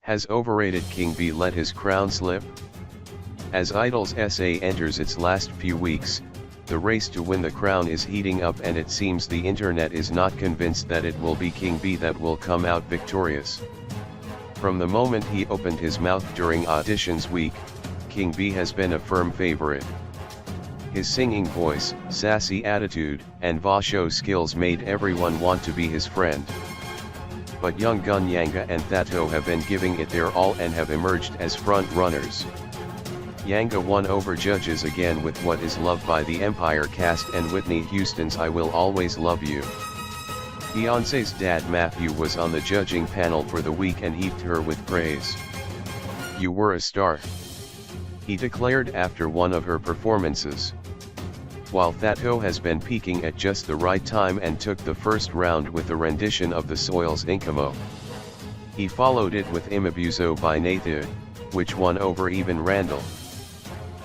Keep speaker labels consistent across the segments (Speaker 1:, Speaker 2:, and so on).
Speaker 1: Has overrated King B let his crown slip? As Idol's SA enters its last few weeks, the race to win the crown is heating up, and it seems the internet is not convinced that it will be King B that will come out victorious. From the moment he opened his mouth during auditions week, King B has been a firm favorite. His singing voice, sassy attitude, and show skills made everyone want to be his friend. But young gun Yanga and Dlathu have been giving it their all and have emerged as front runners. Yanga won over judges again with what is loved by the Empire cast and Whitney Houston's I Will Always Love You. Beyoncé's dad Matthew was on the judging panel for the week and heaped her with praise. "You were a star," he declared after one of her performances. While Dlathu has been peaking at just the right time and took the first round with a rendition of the Soil's Inkamo. He followed it with Imabuzo by Dlathu, which won over even Randall.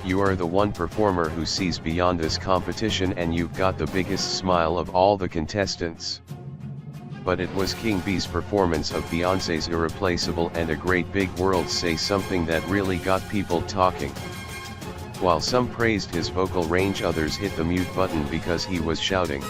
Speaker 1: "You are the one performer who sees beyond this competition, and you've got the biggest smile of all the contestants." But it was King B's performance of Beyoncé's Irreplaceable and A Great Big World Say Something that really got people talking. While some praised his vocal range, others hit the mute button because he was shouting.